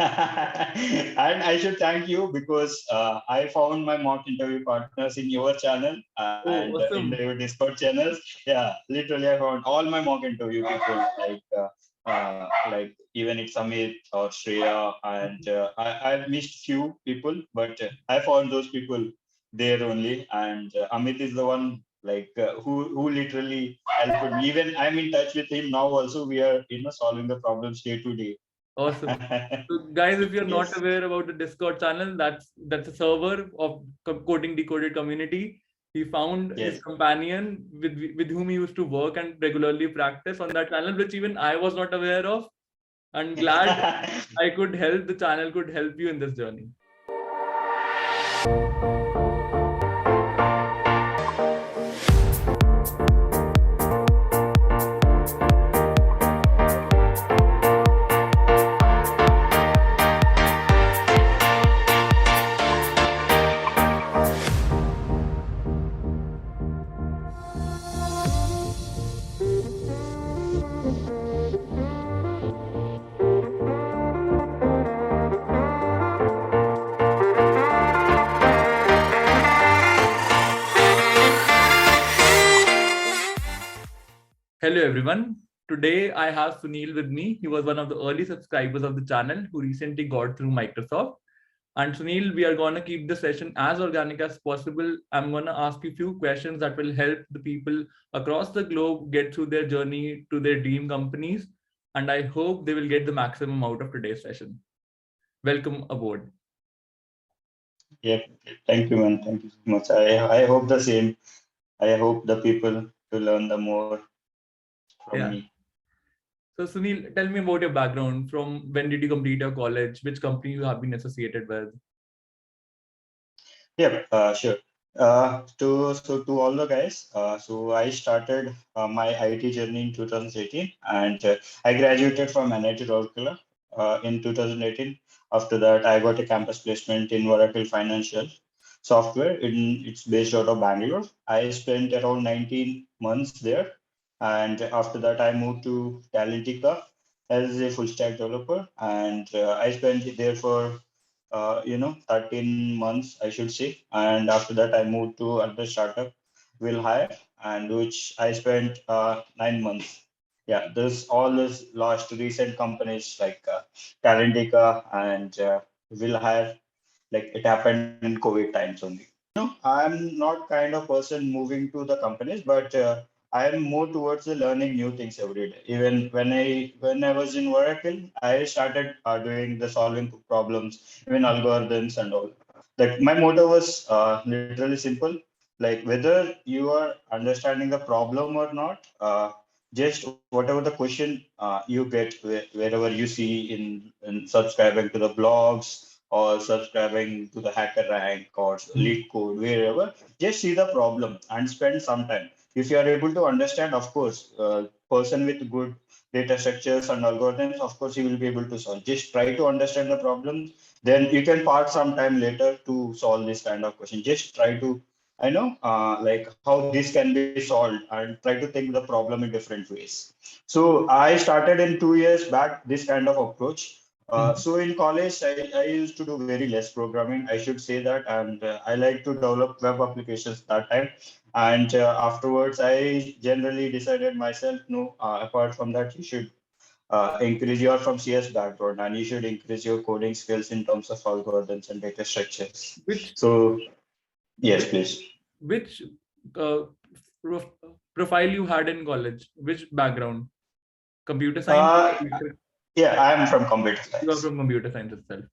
And I should thank you because I found my mock interview partners in your channel and Oh, in awesome. your Discord channels. Yeah, literally, I found all my mock interview people like even it's Amit or Shreya, and I've missed few people, but I found those people there only. And Amit is the one who literally helped me. Even I'm in touch with him now. Also, we are solving the problems day to day. Awesome. So guys, if you're not Yes. aware about the Discord channel, that's a server of coding decoded community. He found his Yes. companion with whom he used to work and regularly practice on that channel, which even I was not aware of. I'm glad I could help, the channel could help you in this journey. Hello everyone. Today I have Sunil with me. He was one of the early subscribers of the channel who recently got through Microsoft. And Sunil, we are going to keep the session as organic as possible. I'm going to ask you a few questions that will help the people across the globe get through their journey to their dream companies. And I hope they will get the maximum out of today's session. Welcome aboard. Yeah. Thank you, man. Thank you so much. I hope the same. I hope the people to learn the more from Yeah. me. So Sunil, tell me about your background. From when did you complete your college? Which company you have been associated with? Yep. Sure. To all the guys. So I started my IT journey in 2018, and I graduated from NIT Rourkela in 2018. After that, I got a campus placement in Oracle Financial Software. It's based out of Bangalore. I spent around 19 months there, and after that, I moved to Talentica as a full stack developer, and I spent there for 13 months, I should say. And after that, I moved to another startup, Will Hire, and which I spent 9 months. Yeah, this all this last recent companies like Talentica and Will Hire, like it happened in COVID times only. I'm not kind of person moving to the companies, but I'm more towards the learning new things every day. Even when I was in Oracle, I started doing the solving problems, even algorithms and all. Like my motto was literally simple. Like whether you are understanding the problem or not, just whatever the question you get wherever you see in subscribing to the blogs or subscribing to the hacker rank or lead code wherever, just see the problem and spend some time. If you are able to understand, of course, person with good data structures and algorithms, of course you will be able to solve. Just try to understand the problems, then you can part some time later to solve this kind of question. Just try to like how this can be solved and try to think the problem in different ways. So I started in 2 years back this kind of approach. So in college, I used to do very less programming, I should say that, and I like to develop web applications that time. And afterwards, I generally decided myself, no, apart from that, you should increase your from CS background and you should increase your coding skills in terms of algorithms and data structures. Which So yes, which please. which uh, prof- profile you had in college? Which background? Computer science? Uh, yeah, I'm from computer You are science. from computer science itself.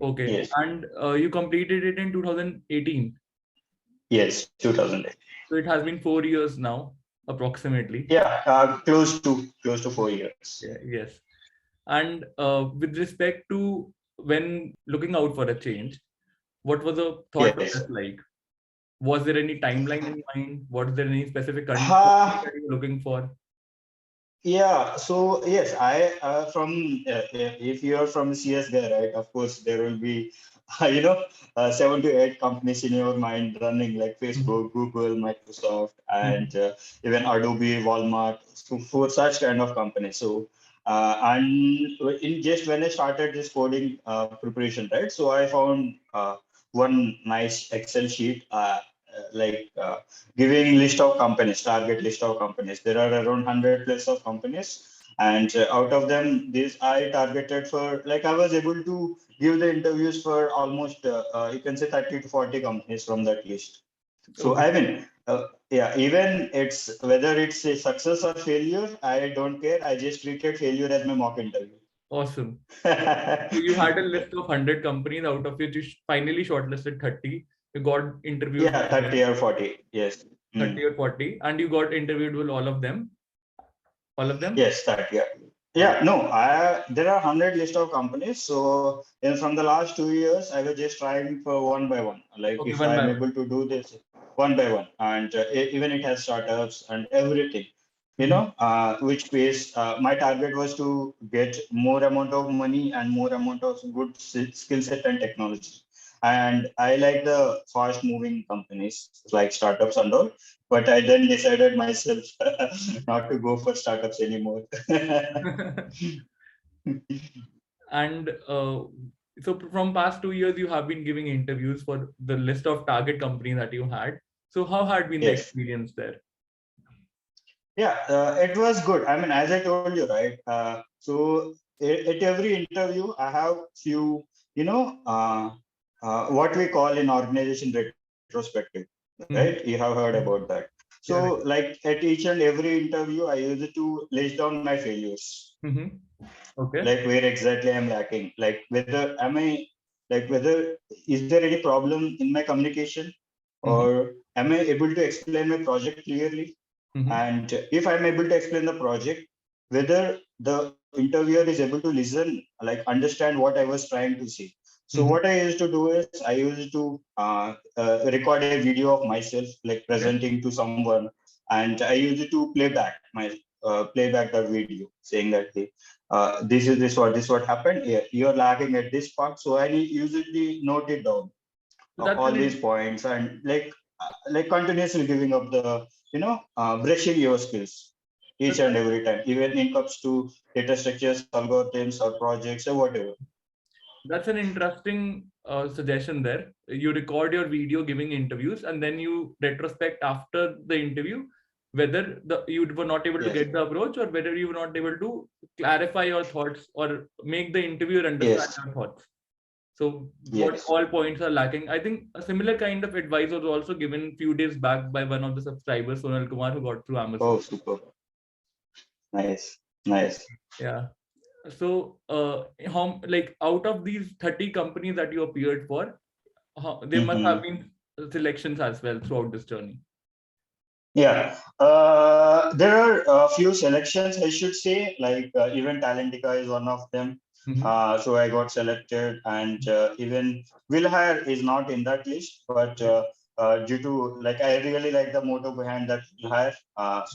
Okay. Yes, And you completed it in 2018. yes, 2008. So it has been 4 years now, approximately. Yeah, close to 4 years. Yeah, yes. And with respect to when looking out for a change, what was the thought Yes. process like? Was there any timeline in mind? Was there any specific condition Uh, that you were looking for? yeah, so yes, I if you're from CS guy, right? Of course, there will be, you know, 7 to 8 companies in your mind running like Mhm. Facebook, Google, Microsoft, Mhm. and even Adobe, Walmart, so for such kind of companies. So And in just when I started this coding preparation, right? So I found one nice Excel sheet, like giving list of companies, target list of companies. There are around 100 plus of companies, and out of them, this I targeted for, like, I was able to give the interviews for almost you can say 30 to 40 companies from that list. So Okay. I mean, yeah, even it's whether it's a success or failure, I don't care. I just treated failure as my mock interview. Awesome. So you had a list of 100 companies, out of which you finally shortlisted 30. You got interviewed Yeah, with 30 them, or 40. Yes. 30 or 40, and you got interviewed with all of them. All of them? Yes, that, yeah. Oh, Yeah, no, there are 100 list of companies. So from the last 2 years, I was just trying for one by one. Like okay, if one by I'm one. able to do this one by one, and even it has startups and everything, Mhm. which pays. My target was to get more amount of money and more amount of good skill set and technology. And I like the fast moving companies like startups and all, but I then decided myself not to go for startups anymore. And so from past 2 years, you have been giving interviews for the list of target companies that you had. So how had been the Yes. experience there? Yeah, it was good. I mean, as I told you, right? So at every interview, I have few, what we call in organization retrospective, right? You Mhm. have heard about that. So, Yeah, right. like at each and every interview, I used to list down my failures, Mhm. Okay. like where exactly I'm lacking, like whether am I, like whether is there any problem in my communication, Mhm. or am I able to explain my project clearly, Mhm. and if I'm able to explain the project, whether the interviewer is able to listen, like understand what I was trying to say. So Mhm. what I used to do is I used to record a video of myself, like Okay. presenting to someone, and I used to play back the video saying that, hey, this what happened. Yeah, you're lacking at this part, so I usually note it down, So that's all an these points, and like continuously giving up the brushing your skills so each and every time, even in comes to data structures, algorithms, or projects, or whatever. that's an interesting suggestion there. You record your video giving interviews, and then you retrospect after the interview whether you were not able to Yes. get the approach, or whether you were not able to clarify your thoughts or make the interviewer understand Yes. your thoughts. So what Yes. all points are lacking? I think a similar kind of advice was also given few days back by one of the subscribers, Sunil Kumar, who got through Amazon. Oh, super. Nice. Nice. Yeah. So, how, like, out of these 30 companies that you appeared for, there must have Mhm. been selections as well throughout this journey. Yeah, there are a few selections, I should say, like even Talentica is one of them. Mm-hmm. So I got selected, and even Will Hire is not in that list, but due to, like, I really like the motto behind that Will Hire,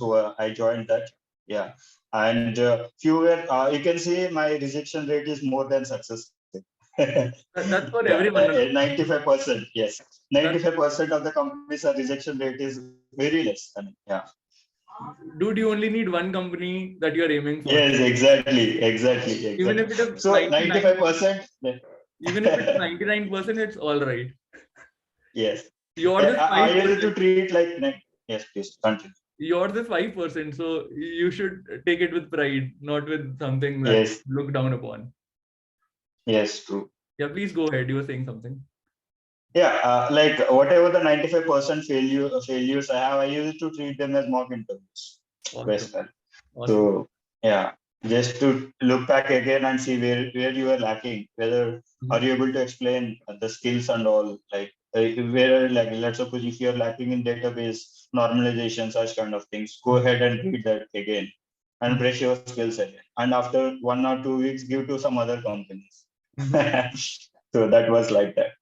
so I joined that. Yeah, and fewer, you can see my rejection rate is more than success rate. That's for Yeah, everyone. 95%. Yes, That 95% of the companies, our rejection rate is very less. I mean, yeah. dude, you only need one company that you're aiming for. Yes, exactly, exactly, Even exactly. if it is So 99, 95%. even if it's 99%, it's all right. Yes. Yours Yeah, is I used to 5%. treat like, yes, please continue. Yours is 5%. So you should take it with pride, not with something that Yes, look down upon. yes, true. Yeah, please go ahead. You were saying something. Yeah, like whatever the 95% failures I have, I used to treat them as mock interviews. Awesome. Basically. Awesome. So yeah, just to look back again and see where you are lacking, whether are Mhm. you able to explain the skills and all, like where, like, let's suppose if you're lacking in database normalization, such kind of things, go ahead and read that again and Mhm. brush your skills again. And after 1 or 2 weeks, give to some other companies. Mhm. So that was like that.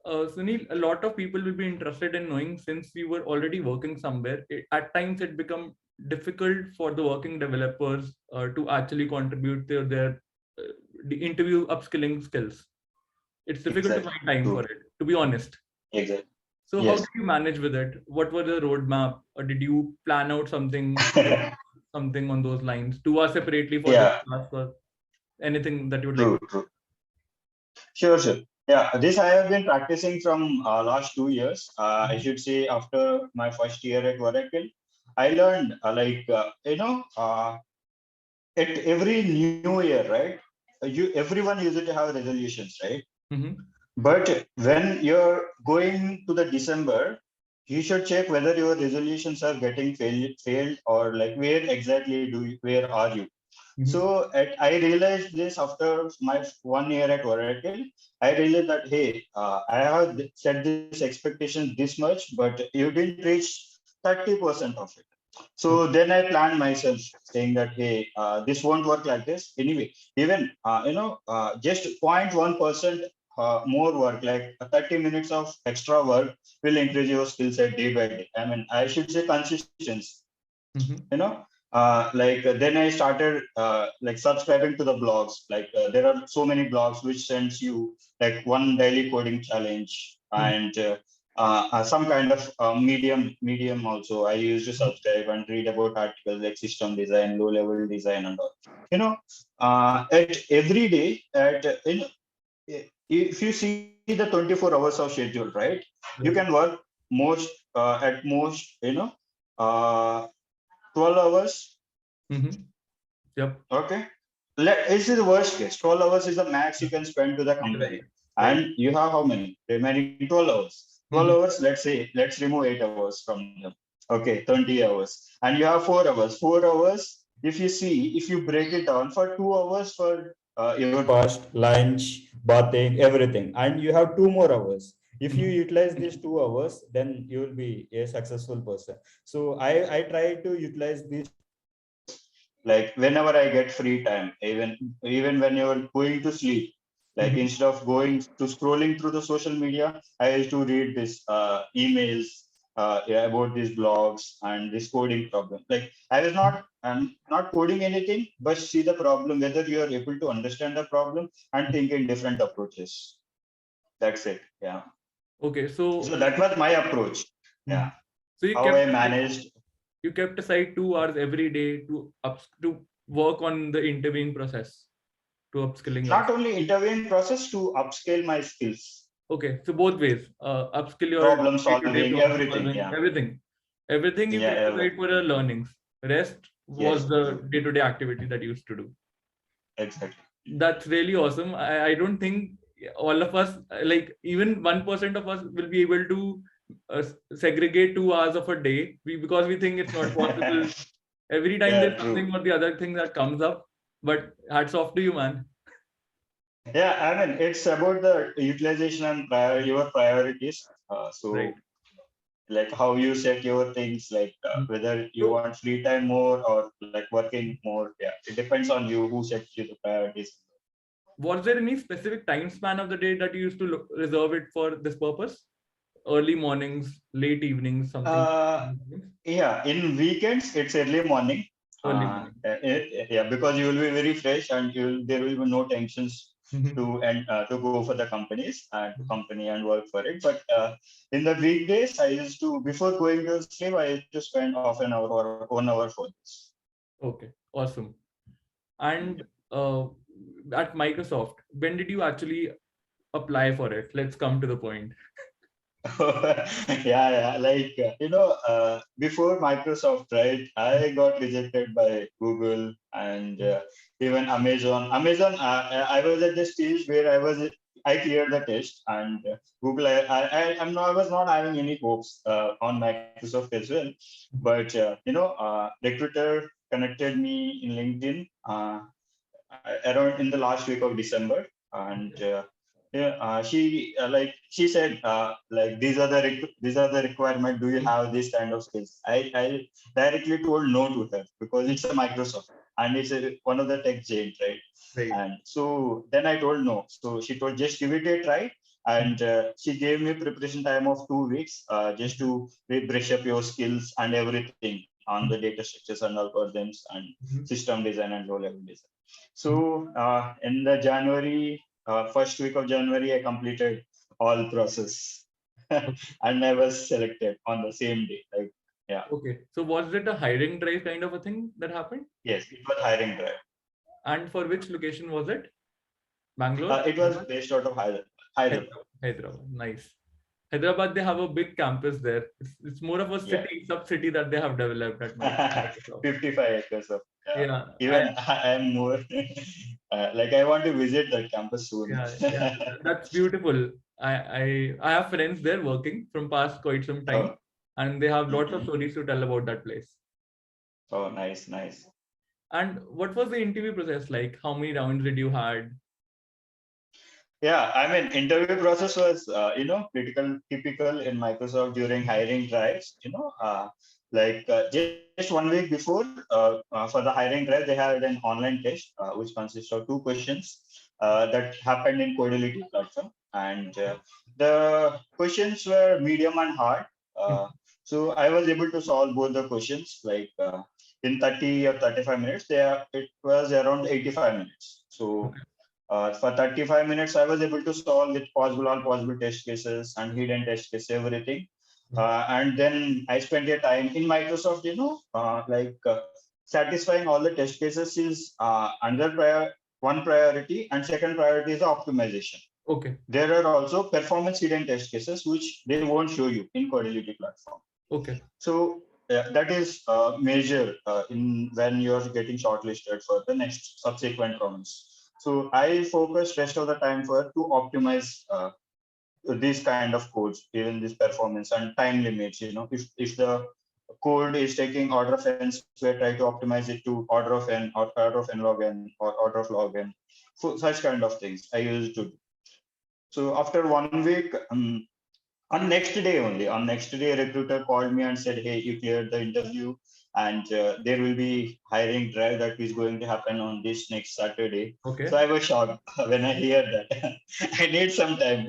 Sunil, a lot of people will be interested in knowing, since we were already working somewhere, at times it become difficult for the working developers to actually contribute to their the interview upskilling skills. It's difficult to Exactly. find time for True. it, to be honest. Exactly. So how did Yes. you manage with it? What was the roadmap? Or did you plan out something? something on those lines. 2 hours separately for this Yeah, class or anything that you would like true, to. true. Sure, sure. Yeah, this I have been practicing from last 2 years. I should say after my first year at Oracle, I learned at every new year, right? Everyone used to have resolutions, right? Mm-hmm. But when you're going to the December, you should check whether your resolutions are getting failed or like where exactly where are you? Mm-hmm. I realized this after my 1 year at Oracle. I realized that hey, I have set this expectation this much, but you didn't reach 30% of it. So Okay. then I planned myself, saying that hey, this won't work like this anyway. Even just 0.1% more work, like 30 minutes of extra work, will increase your skill set day by day. I mean, I should say consistency. Mm-hmm. you know then I started like subscribing to the blogs. There are so many blogs which sends you like one daily coding challenge, and some kind of medium also I used to subscribe and read about articles like system design, low level design, and all. you know at every day at in if you see the 24 hours of schedule, right, you can Right. work at most, uh, 12 hours. Mm-hmm. Yep. Okay. This is the worst case. 12 hours is the max you can spend to the Right. company. Right. And you have how many? Remaining 12 hours. 12 Mm-hmm. hours, let's remove 8 hours from them. Okay, 20 hours. And you have 4 hours. 4 hours, if you break it down for 2 hours for your breakfast, lunch, bathing, everything. And you have 2 more hours. If you Mm-hmm. utilize these 2 hours, then you will be a successful person. So I try to utilize these 2 hours like whenever I get free time, even when you're going to sleep. Like Mm-hmm. instead of going to scrolling through the social media, I used to read this emails yeah, about these blogs and this coding problem. Like I'm not coding anything, but see the problem, whether you are able to understand the problem and think in different approaches. That's it. Yeah. Okay. So So, that was my approach. Mhm. Yeah. So you How kept I managed. you kept aside 2 hours every day to work on the interviewing process to upskilling Not yourself. only interviewing process, to upscale my skills, Okay, so both ways, upskill your problem day-to-day solving, problem everything. solving, Yeah, everything you yeah, kept aside for your learnings. Rest was yes, the true, day-to-day activity that you used to do. exactly. That's really awesome. I don't think all of us, like even 1% of us, will be able to segregate 2 hours of a day. Because we think it's not possible. Every time Yeah, there's true. something or the other thing that comes up. But hats off to you, man. Yeah, I mean, it's about the utilization and your priorities. Right. Like how you set your things, like Mm. whether you So, want free time more or like working more. Yeah, it depends on you who sets you the priorities. was there any specific time span of the day that you used to reserve it for this purpose? Early mornings, late evenings, something? Uh, Yeah, in weekends it's early morning. Early morning. Yeah, because you will be very fresh and there will be no tensions Mhm. to go for the companies and to company and work for it. But in the weekdays, I used to before going to sleep, I used to spend half an hour or 1 hour for this. Okay, awesome. And at Microsoft, when did you actually apply for it? Let's come to the point. Yeah, like before Microsoft, right? I got rejected by Google and even Amazon. I was at the stage where I cleared the test, and Google. I was not having any hopes on Microsoft as well, but recruiter connected me in LinkedIn around in the last week of December, and yeah, she said these are the requirement. Do you have this kind of skills? I directly told no to her because it's a Microsoft and it's one of the tech giant, right? Right. And so then I told no. So she told just give it a try, and she gave me preparation time of 2 weeks just to brush up your skills and everything on the data structures and algorithms and system design and low level design. So in the first week of January, I completed all process, and I was selected on the same day. Like, Okay. So was it a hiring drive kind of a thing that happened? Yes, it was hiring drive. And for which location was it? Bangalore? It was based out of Hyderabad. Hyderabad. Hyderabad. Nice. Hyderabad, they have a big campus there. It's more of a Yeah. city, sub-city that they have developed at Microsoft. 55 acres of, yeah. Yeah. Even I am more like I want to visit that campus soon. Yeah. That's beautiful. I have friends there working from past quite some time, Oh, and they have lots of mhm. stories to tell about that place. Oh, nice, nice. And what was the interview process like? How many rounds did you had? Yeah, I mean, interview process was, typical in Microsoft during hiring drives. Just 1 week before, for the hiring drive, they had an online test, which consists of 2 questions that happened in Codility platform, and the questions were medium and hard. So I was able to solve both the questions in 30 or 35 minutes. It was around 85 minutes. So Okay. for 35 minutes, I was able to solve with possible all possible test cases and hidden test case, everything. And then I spent a time in Microsoft, satisfying all the test cases is one priority, and second priority is the optimization. Okay. There are also performance hidden test cases, which they won't show you in Codility platform. Okay. So that is major in when you're getting shortlisted for the next subsequent rounds. So I focus rest of the time for to optimize these kind of codes, even this performance and time limits. If the code is taking order of n square, try to optimize it to order of n or order of n log n or order of log n. So such kind of things I used to do. So after 1 week, on next day, a recruiter called me and said, "Hey, you cleared the interview, and there will be hiring drive that is going to happen on this next Saturday." So Okay. I was shocked when I hear that. I need some time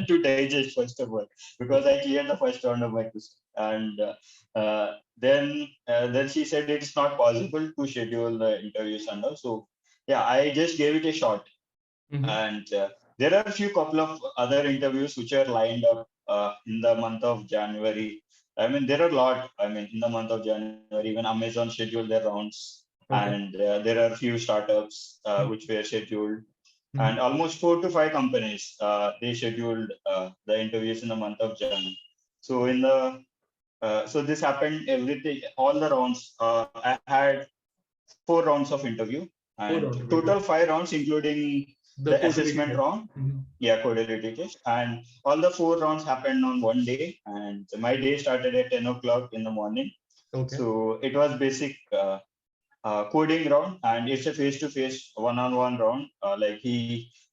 to digest first of all, because I cleared the first round of my quiz, and then she said it's not possible to schedule the interviews and all. So yeah, I just gave it a shot, Mm-hmm. and there are a few couple of other interviews which are lined up in the month of January. I mean, there are a lot. I mean, in the month of January, even Amazon scheduled their rounds, Okay. and there are a few startups which were scheduled, Mm-hmm. and almost 4 to 5 companies they scheduled the interviews in the month of January. So so this happened everything, all the rounds. I had 4 rounds of interview, Four and rounds of total interview. 5 rounds, including The the coding assessment test. round. Mm-hmm. Yeah, Codility test. And all the 4 rounds happened on one day. And my day started at 10 o'clock in the morning. Okay. So it was basic coding round, and it's a face-to-face one-on-one round.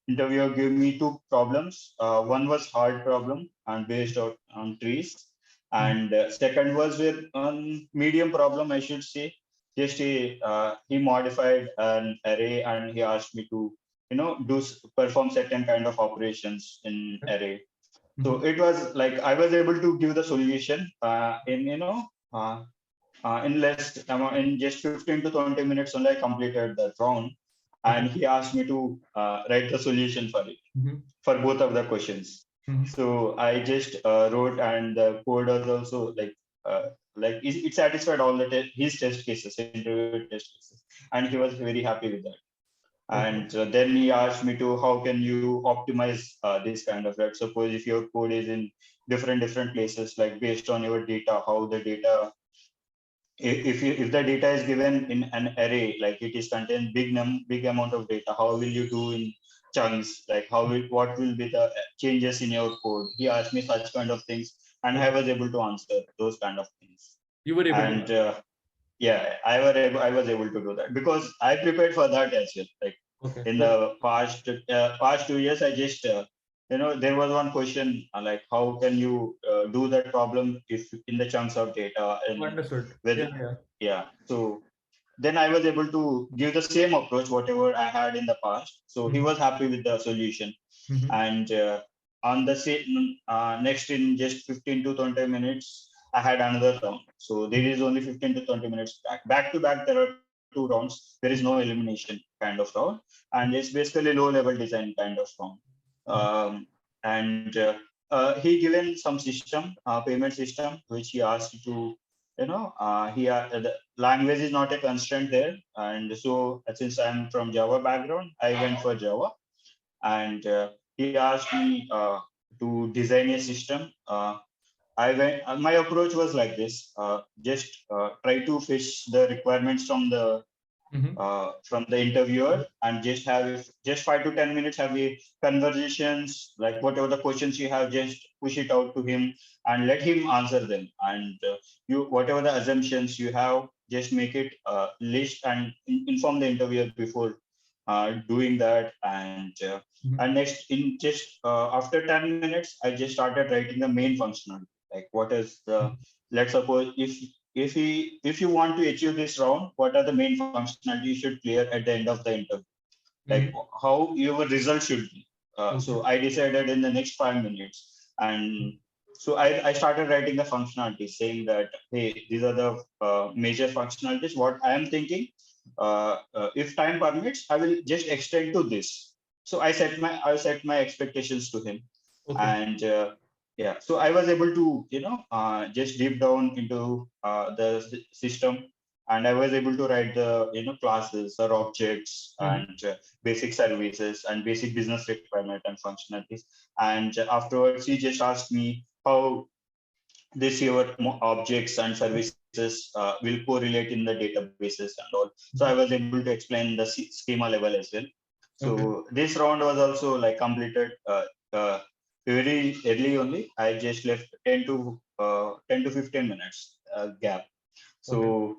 Interviewer gave me 2 problems. One was hard problem and based out on trees, Mm-hmm. and second was with medium problem, I should say. Just he modified an array, and he asked me to perform certain kind of operations in array. Mm-hmm. So it was like I was able to give the solution in less amount, in just 15 to 20 minutes only. I completed that round, Okay. and he asked me to write the solution for it, Mm-hmm. for both of the questions. Mm-hmm. So I just wrote, and the code was also it satisfied all the his test cases, interview test cases, and he was very happy with that. Okay. And then he asked me to, how can you optimize this kind of, let's suppose if your code is in different places, like based on your data, how the data, if the data is given in an array, like it is contain big amount of data, how will you do in chunks, like what will be the changes in your code? He asked me such kind of things, and I Okay. was able to answer those kind of things. You were able to And answer. yeah, I was able to do that because I prepared for that as well. Like Okay. in Okay. the past 2 years, I just there was one question like, how can you do that problem if in the chunks of data, and Understood. whether, Yeah. Yeah. yeah. So then I was able to give the same approach whatever I had in the past. So he Mm-hmm. was happy with the solution, Mm-hmm. and on the same next, in just 15 to 20 minutes, I had another round. So there is only 15 to 20 minutes back to back. There are 2 rounds. There is no elimination kind of round, and it's basically low level design kind of round. And he given some system, payment system, which he asked to the language is not a constraint there. And so since I'm from Java background, I went for Java. And he asked me to design a system. My approach was like this: just try to fish the requirements Mm-hmm. from the interviewer, and just have just 5 to 10 minutes, have the conversations, like whatever the questions you have, just push it out to him and let him answer them. And you whatever the assumptions you have, just make it list and inform the interviewer before doing that. And next, in just after 10 minutes, I just started writing the main functionality, like what is the, let's suppose, if you want to achieve this round, what are the main functionality you should clear at the end of the interview, like Mm-hmm. how your result should be. Okay. So I decided in the next 5 minutes. And so I started writing the functionality, saying that, hey, these are the major functionalities. What I am thinking, if time permits, I will just extend to this. So I set my expectations to him. Okay. And yeah, so I was able to just deep down into the system. And I was able to write the classes or objects Mm-hmm. and basic services and basic business requirement and functionalities. And afterwards, he just asked me how this your objects and services will correlate in the databases and all. So I was able to explain the schema level as well. Okay. So this round was also like completed very early only. I just left 10 to 15 minutes gap. Okay. So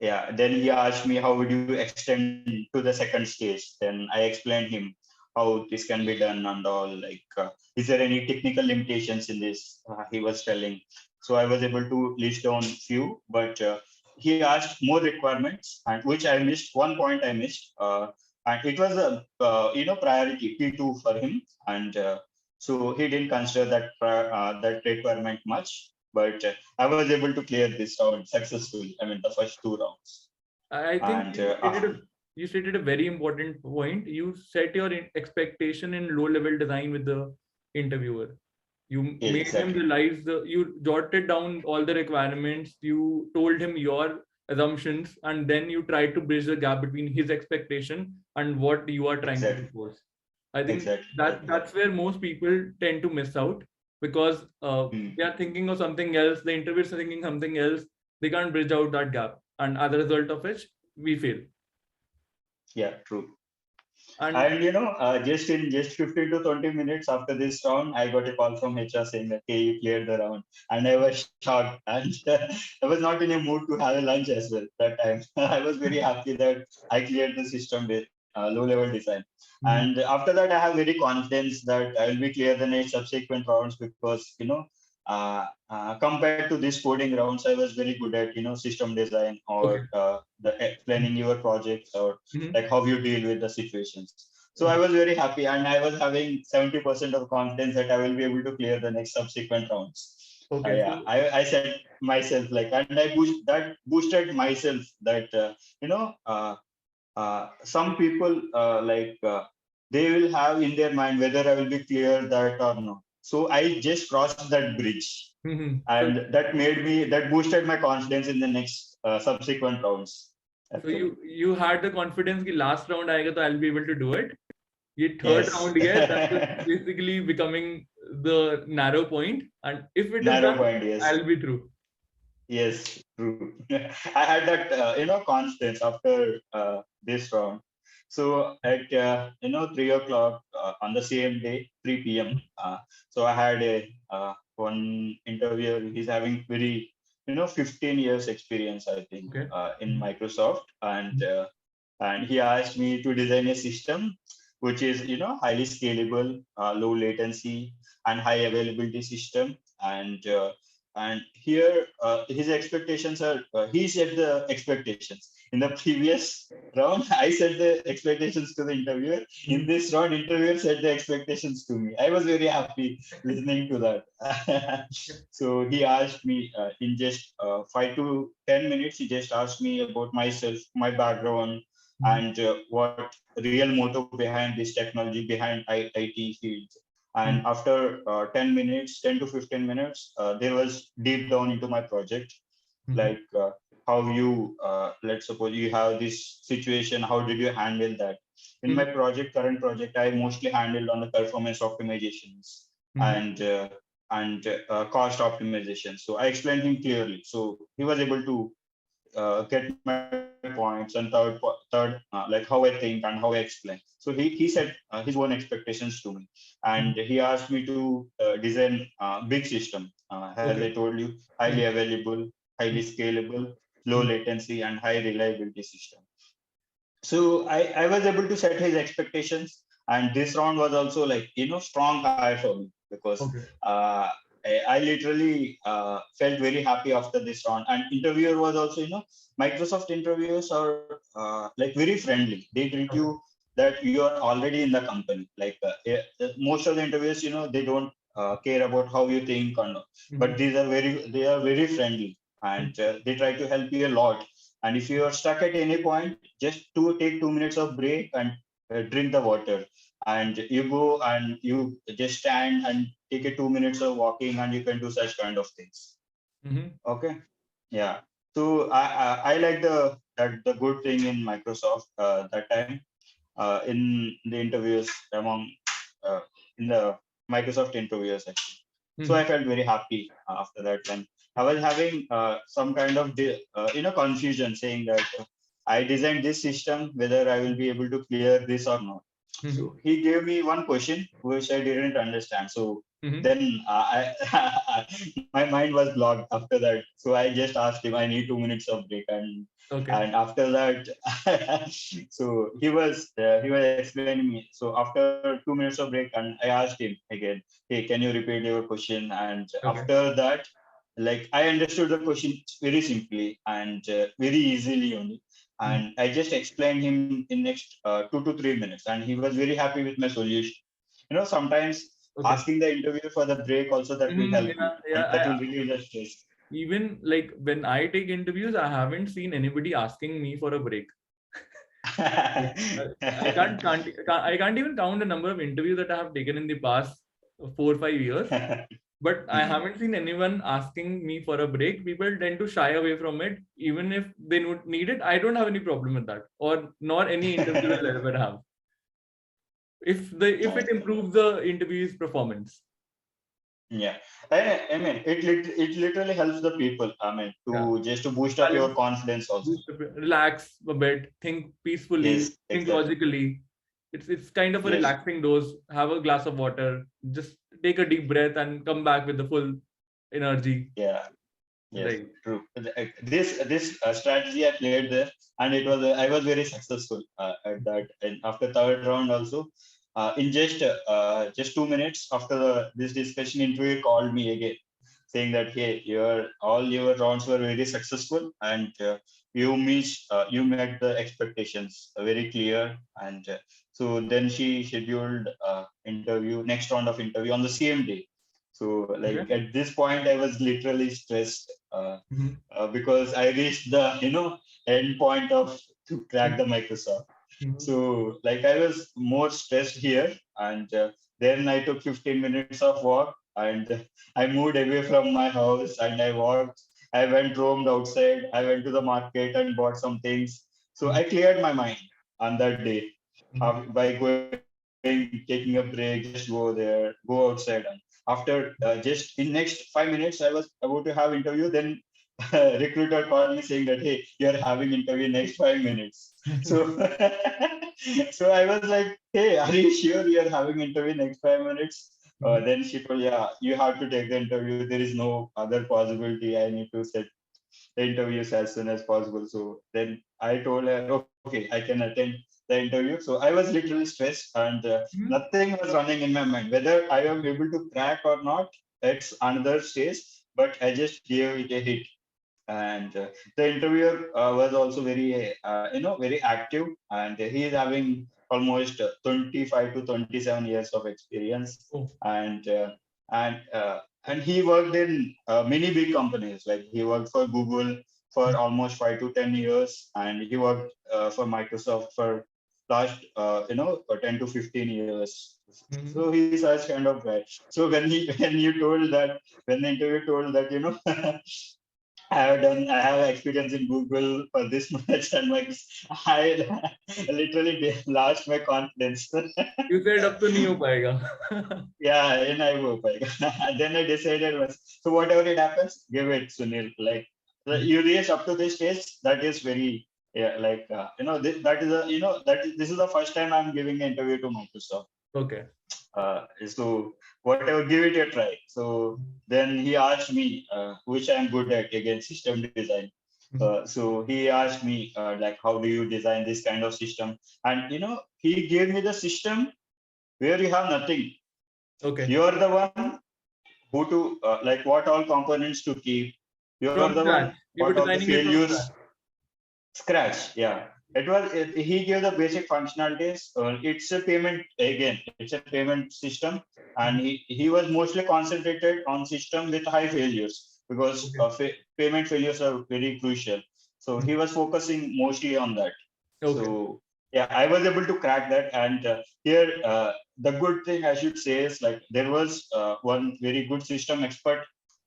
yeah, then he asked me how would you extend to the second stage. Then I explained him how this can be done and all, like is there any technical limitations in this, he was telling. So I was able to list down few, but he asked more requirements, and which I missed. One point I missed, and it was a priority P2 for him. And so he didn't consider that requirement much. But I was able to clear this round successfully. I mean, the first two rounds. I think And you stated a very important point. You set your expectation in low level design with the interviewer. You yeah, made him exactly, realize you jotted down all the requirements. You told him your assumptions, and then you tried to bridge the gap between his expectation and what you are trying to exactly, propose. I think exactly. that's where most people tend to miss out because Hmm. they are thinking of something else. The interviewers are thinking something else. They can't bridge out that gap, and as a result of which, we fail. Yeah, true. And And just in just 15 to 20 minutes after this round, I got a call from HR saying that, hey, you cleared the round. And I was shocked. And I was not in a mood to have a lunch as well that time. I was very happy that I cleared the system with low level design. Mhm. And after that, I have very confidence that I will be clear the next subsequent rounds, because, compared to these coding rounds, I was very good at, system design, or Okay. the explaining your projects, or Mhm. like how you deal with the situations. So I Okay. was very happy, and I was having 70% of confidence that I will be able to clear the next subsequent rounds. Okay. Yeah, I said myself, like, and boosted myself that some people they will have in their mind whether I will be clear that or not. So I just crossed that bridge, So and that boosted my confidence in the next subsequent rounds. so Actually, you had the confidence कि last round आएगा तो I'll be able to do it. ये third yes. round है that is basically becoming the narrow point, and if it is Narrow done, point, yes. I'll be through. Yes, true. I had that, confidence after this round. So at 3 o'clock on the same day, 3 p.m. So I had a one interviewer. He's having very 15 years experience, I think, Okay. in Microsoft. And he asked me to design a system which is highly scalable, low latency, and high availability system. And here his expectations are, he set the expectations in the previous round. I set the expectations to the interviewer. In Mhm. this round, interviewer set the expectations to me. I was very happy listening to that. So he asked me in just 5 to 10 minutes, he just asked me about myself, my background, Mhm. and what real motto behind this technology, behind IT field. And Mhm. after 10 minutes, 10 to 15 minutes, there was deep down into my project. Mm-hmm. like how you let's suppose you have this situation, how did you handle that? In my current project, I mostly handled on the performance optimizations Mm-hmm. and cost optimization. So I explained him clearly, so he was able to get my points. And third, like how I think and how I explain. So he set his own expectations to me, and Mm-hmm. he asked me to design big system, as I Okay. told you, highly available, highly scalable, low Mm-hmm. latency, and high reliability system. So I was able to set his expectations, and this round was also like strong high for me, because Okay. I literally felt very happy after this round. And interviewer was also, Microsoft interviewers are like very friendly. They treat Okay. you that you are already in the company. Like most of the interviewers, they don't care about how you think or not, Mm-hmm. but they are very friendly, and they try to help you a lot. And if you are stuck at any point, just to take 2 minutes of break and drink the water, and you go and you just stand and take a 2 minutes of walking, and you can do such kind of things. Mm-hmm. Okay, yeah. So I like the good thing in Microsoft that time, in the interviews among uh, in the Microsoft interviews actually. So I Mm-hmm. felt very happy after that. When I was having some kind of confusion, saying that I designed this system, whether I will be able to clear this or not. Mm-hmm. So he gave me one question which I didn't understand. So Mm-hmm. then my mind was blocked after that. So I just asked him, I need 2 minutes of break, Okay. and after that, so he was explaining me. So after 2 minutes of break, and I asked him again, hey, can you repeat your question? And Okay. after that, like I understood the question very simply and very easily only. Mm-hmm. And I just explained him in next 2 to 3 minutes, and he was very happy with my solution. Sometimes Okay. asking the interviewer for the break also, that will Mm-hmm. help you, Yeah. Yeah. and that will relieve the stress. Even like when I take interviews, I haven't seen anybody asking me for a break. Like, I can't even count the number of interviews that I have taken in the past 4 or 5 years. But I haven't seen anyone asking me for a break. People tend to shy away from it, even if they need it. I don't have any problem with that, or nor any interview will ever have. If it Nice. improves the interview's performance. Yeah, I mean, it literally helps the people. I mean, Yeah. to just to boost up your Balance, confidence also. relax a bit, think peacefully, Yes, think exactly. logically. It's kind of a Yes, relaxing dose. Have a glass of water, just take a deep breath and come back with the full energy. yeah, yes, Right. true. This strategy I played there, and I was very successful at that. And after third round also, in just 2 minutes after this discussion, interviewer called me again, saying that, hey, all your rounds were very successful, and you met the expectations very clear. And so then she scheduled next round of interview on the same day. So like Okay. at this point, I was literally stressed, Mm-hmm. because I reached the end point of to crack the Microsoft. Mm-hmm. So like I was more stressed here, and then I took 15 minutes of walk, and I moved away from my house, and I walked. I went roamed outside. I went to the market and bought some things. So I cleared my mind on that day, Mm-hmm. by taking a break, just go outside. And after just in next 5 minutes, I was about to have interview. Then recruiter called me saying that, hey, you're having interview next 5 minutes. So so I was like, hey, are you sure you're having interview next 5 minutes? Then she told, yeah, you have to take the interview. There is no other possibility. I need to set the interviews as soon as possible. So then I told her, okay, I can attend the interview. So I was literally stressed, and Mm-hmm. nothing was running in my mind. Whether I am able to crack or not, it's another stage. But I just gave it a hit. And the interviewer was also very active, and he is having almost 25 to 27 years of experience. Oh. And and he worked in many big companies. Like he worked for Google for almost 5 to 10 years, and he worked for Microsoft for last 10 to 15 years. Mm-hmm. So he's such kind of guy. So when the interviewer told that I have experience in Google for this much, and I literally lost my confidence. You said up to nahi ho payega. Yeah, and I will pay. Then I decided was so whatever it happens, give it, Sunil. Like you reach up to this stage, that is very yeah, like that is a that is, this is the first time I'm giving an interview to Microsoft. Okay. So whatever, give it a try. So then he asked me, which I'm good at, again, system design. So he asked me, like, how do you design this kind of system? And he gave me the system where you have nothing. Okay. You are the one who to like what all components to keep. You are From the scratch. one You were what all the designing it from failures. scratch. Scratch, yeah. He gave the basic functionalities. It's a payment, again, it's a payment system, and he was mostly concentrated on system with high failures because Okay. payment failures are very crucial. So he was focusing mostly on that. Okay. So yeah, I was able to crack that. And here, the good thing I should say is, like, there was one very good system expert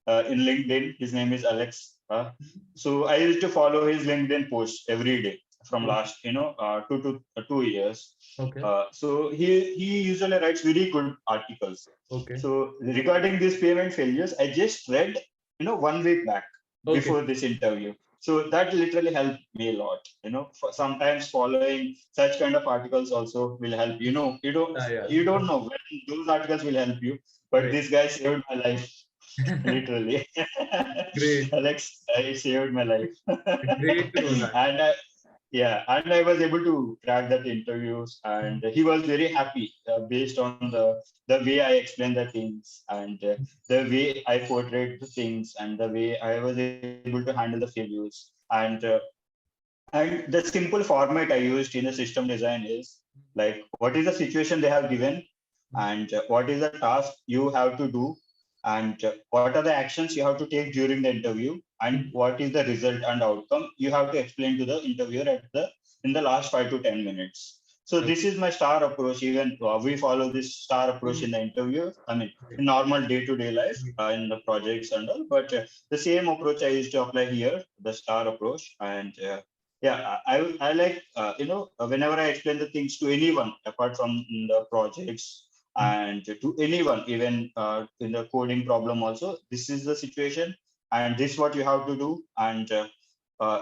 in LinkedIn. His name is Alex. So I used to follow his LinkedIn post every day from Okay. last 2 years. Okay. So he usually writes very good articles. Okay. So regarding these payment failures, I just read 1 week back Okay. before this interview. So that literally helped me a lot. Sometimes following such kind of articles also will help. Yeah. You don't know when those articles will help you, but Right. this guy saved my life. Literally. Great. Alex, I saved my life. Great to know that. And yeah, and I was able to crack that interviews, and he was very happy based on the way I explained the things, and the way I portrayed the things, and the way I was able to handle the failures. And the simple format I used in the system design is, like, what is the situation they have given, and what is the task you have to do, and what are the actions you have to take during the interview, and what is the result and outcome you have to explain to the interviewer in the last 5 to 10 minutes. So Okay. this is my star approach. Even we follow this star approach in the interview. I mean, in normal day-to-day life, in the projects and all. But the same approach I used to apply here, the star approach. And yeah, I like whenever I explain the things to anyone apart from the projects, and to anyone, even in the coding problem also, this is the situation, and this is what you have to do. And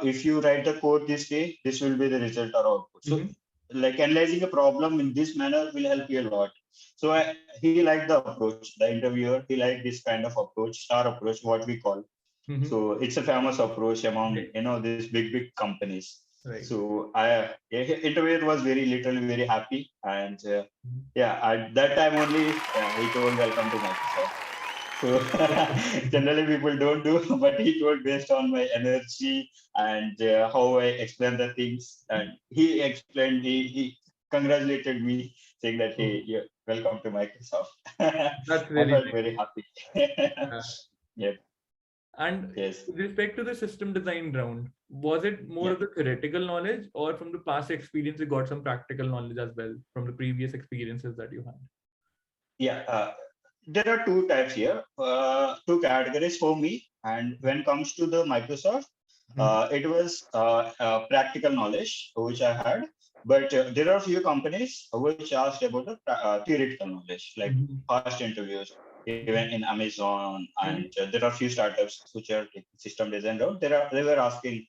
if you write the code this way, this will be the result or output. So like analyzing a problem in this manner will help you a lot. So he liked the approach. The interviewer, he liked this kind of approach, star approach, what we call. So it's a famous approach among Right. these big companies. Right. So interviewer was very literally very happy, and yeah, at that time only he told welcome to Microsoft. So generally people don't do, but he told based on my energy and how I explain the things, and he explained, he congratulated me, saying that, hey, Oh, yeah, welcome to Microsoft. that's I really felt nice. very happy. Yeah. Yeah, And yes. with respect to the system design round, was it more Yeah. of the theoretical knowledge, or from the past experience you got some practical knowledge as well from the previous experiences that you had? Yeah, there are two types here, two categories for me. And when it comes to the Microsoft, it was practical knowledge which I had. But there are few companies which asked about the theoretical knowledge, like past interviews, even in Amazon, and there are few startups which are taking system design route. They were asking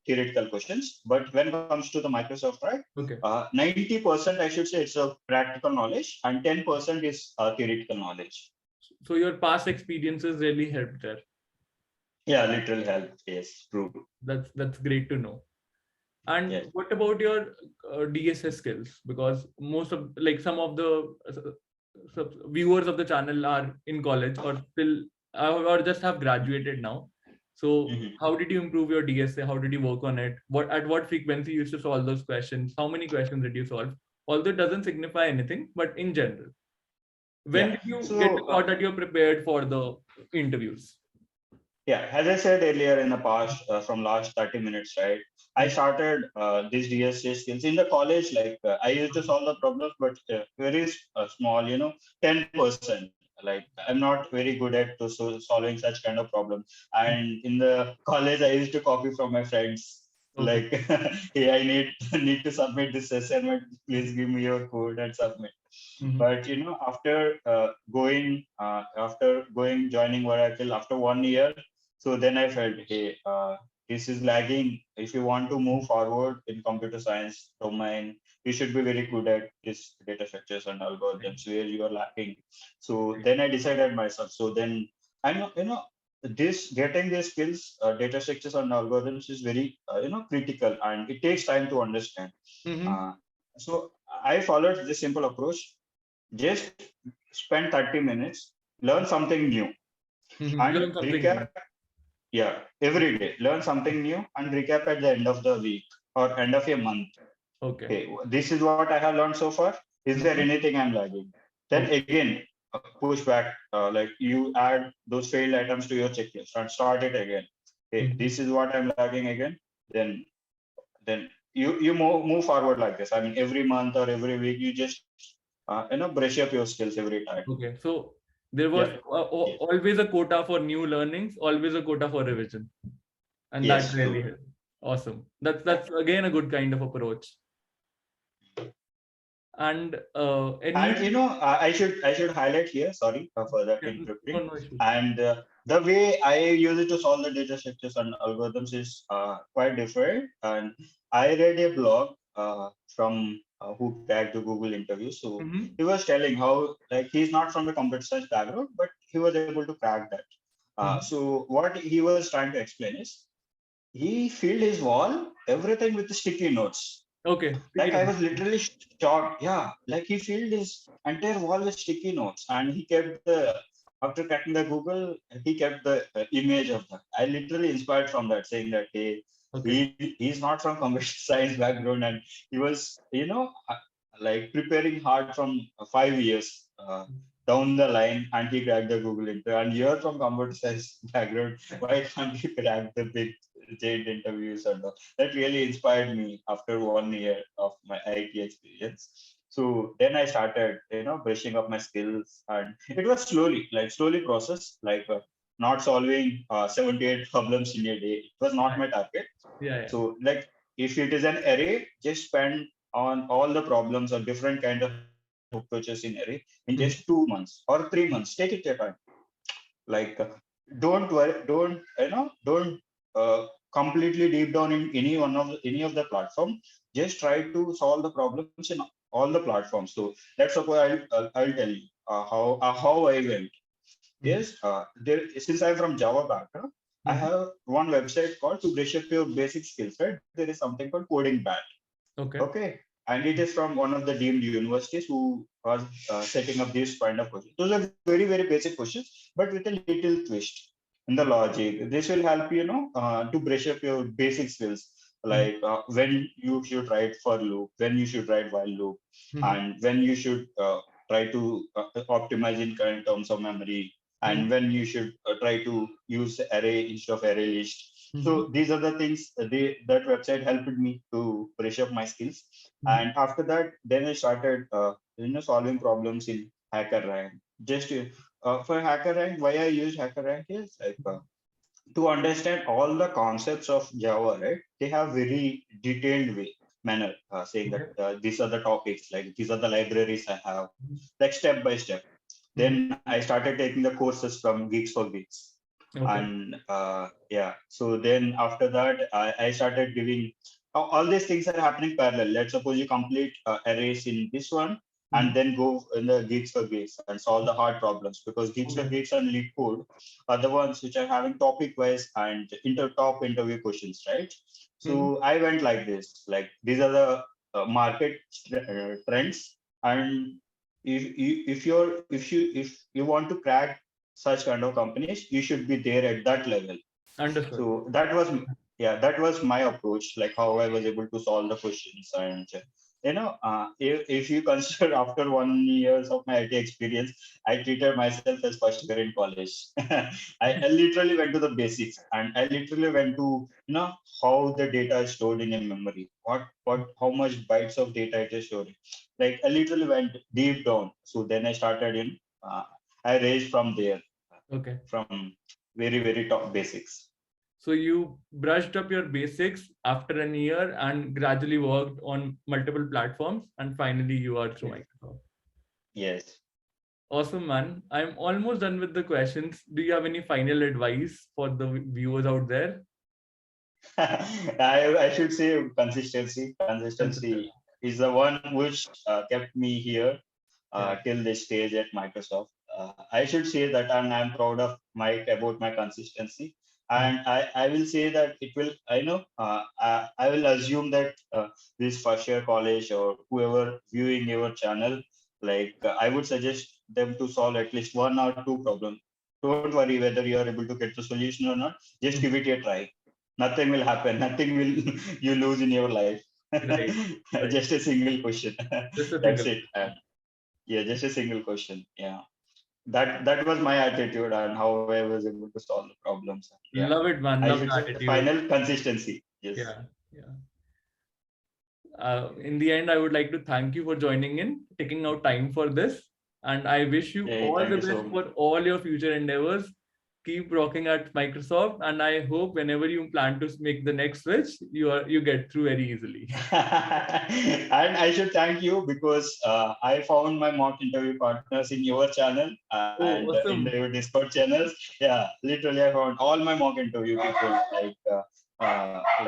theoretical questions. But when it comes to the Microsoft, right? Okay. 90% I should say it's a practical knowledge, and 10% is theoretical knowledge. So your past experiences really helped there. Yeah, literal help. Yes, true. That's great to know. And Yes. what about your DSS skills? Because most of, like, some of the viewers of the channel are in college or still or just have graduated now. So Mhm. how did you improve your DSA? How did you work on it? At what frequency you used to solve those questions? How many questions did you solve? Although it doesn't signify anything, but in general, when Yeah. did you get the So thought that you're prepared for the interviews? yeah, as I said earlier in the past, from last 30 minutes, right? I started these DSA skills in the college. Like I used to solve the problems, but very small, 10%. Like I'm not very good at solving such kind of problems. And in the college, I used to copy from my friends. Okay. Like, hey, I need to submit this assignment. Please give me your code and submit. Mm-hmm. But after going joining Oracle after 1 year, so then I felt, hey, this is lagging. If you want to move forward in computer science domain, you should be very good at this data structures and algorithms where you are lacking. So then I decided myself. So then I know, this getting these skills, data structures and algorithms is very critical, and it takes time to understand. Mm-hmm. Uh, so I followed this simple approach. Just spend 30 minutes, learn something new, Mm-hmm. and Learn something new. recap. Yeah, every day, learn something new and recap at the end of the week or end of a month. Okay. Okay, this is what I have learned so far. Is there Mm-hmm. anything I'm lagging? Then Okay. again, push back. Like you add those failed items to your checklist and start it again. Okay, Mm-hmm. this is what I'm lagging again. Then you move forward like this. I mean, every month or every week, you just brush up your skills every time. Okay. So there Yeah. was Yes. always a quota for new learnings, always a quota for revision, and that Yes. really True. helped. Awesome. That's Yeah. that's again a good kind of approach. And And any I should highlight here. Sorry for that yeah, interrupting. no issues. And the way I use it to solve the data structures and algorithms is quite different. And I read a blog from who cracked the Google interview. So Mm-hmm. he was telling how, like, he's not from a computer science background, but he was able to crack that. Mm-hmm. So what he was trying to explain is he filled his wall everything with sticky notes. Okay. Like Sticky I notes. was literally shocked. Yeah, like he filled his entire wall with sticky notes, and he kept the after cracking the Google, he kept the image of that. I literally inspired from that, saying that hey, Okay. he's not from computer science background, and he was like preparing hard from 5 years down the line, and he cracked the Google interview. And you're from computer science background, why can't you crack the big giant interviews and all? That really inspired me after 1 year of my IT experience. So then I started, brushing up my skills, and it was slowly process, like not solving 78 problems in a day. It was not Right. my target. Yeah. Yeah. So like if it is an array, just spend on all the problems or different kind of approaches in array in just Mm-hmm. 2 months or 3 months. Take it your time. Like don't worry, don't completely deep down in any of the platform. Just try to solve the problems in all the platforms. So let's suppose I'll tell you how I went. Mm-hmm. Yes, there, since I'm from Java background, I Mm-hmm. have one website called to brush up your basic skills, right? There is something called coding bat. Okay. Okay. And it is from one of the deemed universities who was setting up these kind of questions. Those are very, very basic questions, but with a little twist in the logic. This will help to brush up your basic skills, Mm-hmm. like when you should write for loop, when you should write while loop, Mm-hmm. and when you should try to optimize in current terms of memory, Mm-hmm. and when you should try to use array instead of array list. Mm-hmm. So these are the things that website helped me to brush up my skills. Mm-hmm. And after that, then I started, solving problems in HackerRank. Just for HackerRank, why I use HackerRank is like to understand all the concepts of Java, right? They have very detailed way manner saying that Okay. these are the topics, like these are the libraries I have, like step by step. Mm-hmm. Then I started taking the courses from Geeks for Geeks. Okay. And yeah, so then after that, I started giving all these things are happening parallel. Let's suppose you complete arrays in this one, Mm-hmm. and then go in the Geeks for Geeks and solve the hard problems, because Geeks for Okay. Geeks and Lead Code are the ones which are having topic wise and top interview questions, right? Mm-hmm. So I went like this, like these are the market trends. And if you want to crack such kind of companies, you should be there at that level. Understood. So that was my approach, like how I was able to solve the questions. And if you consider after 1 years of my IT experience, I treated myself as first year in college. I literally went to the basics, and I literally went to how the data is stored in a memory, what how much bytes of data it is storing. Like I literally went deep down. So then I started in I raised from there, Okay. from very, very top basics. So you brushed up your basics after a year and gradually worked on multiple platforms, and finally you are through Yes. Microsoft. Yes. Awesome, man. I'm almost done with the questions. Do you have any final advice for the viewers out there? I should say consistency. Consistent. Consistency is the one which kept me here Yeah. till this stage at Microsoft. I should say that I'm proud of Mike about my consistency, Hmm. and I will say that it will. I know I will assume that this first year college or whoever viewing your channel, like I would suggest them to solve at least one or two problems. Don't worry whether you are able to get the solution or not. Just Hmm. give it a try. Nothing will happen. Nothing will you lose in your life. Right. Right. Just a single question. Just a That's single it. question. Yeah, just a single question. Yeah, that was my attitude and how I was able to solve the problems. Yeah, Love it, I man. should Love say the attitude. final consistency. Yes. Yeah. Yeah. In the end, I would like to thank you for joining in, taking out time for this. And I wish you Hey, all thank the you so best much. for all your future endeavors. Keep rocking at Microsoft. And I hope whenever you plan to make the next switch, you get through very easily. And I should thank you because I found my mock interview partners in your channel and Oh, in your awesome. Discord channels. Yeah, literally, I found all my mock interview people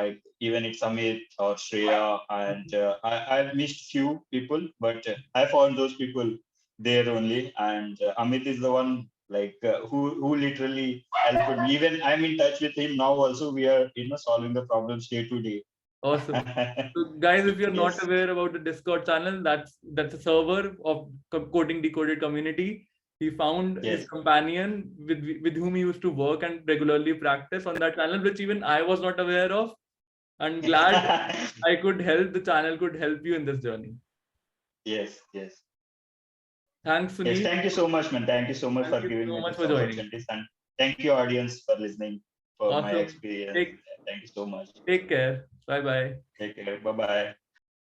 like even it's Amit or Shreya, and I've missed few people, but I found those people there only. And Amit is the one who literally helped me. Even I'm in touch with him now. Also, we are solving the problems day to day. Awesome. So guys, if you're not Yes, aware about the Discord channel, that's a server of coding decoded community. He found his yes. companion with whom he used to work and regularly practice on that channel, which even I was not aware of. I'm glad I could help. The channel could help you in this journey. Yes, yes. Thanks, Yes, Sunil. thank you so much, man. Thank you so much Thank for you giving so me much this for joining. opportunity. And thank you, audience, for listening for my Awesome. experience. Take Thank you so much. take care. Bye bye. Take care. Bye bye.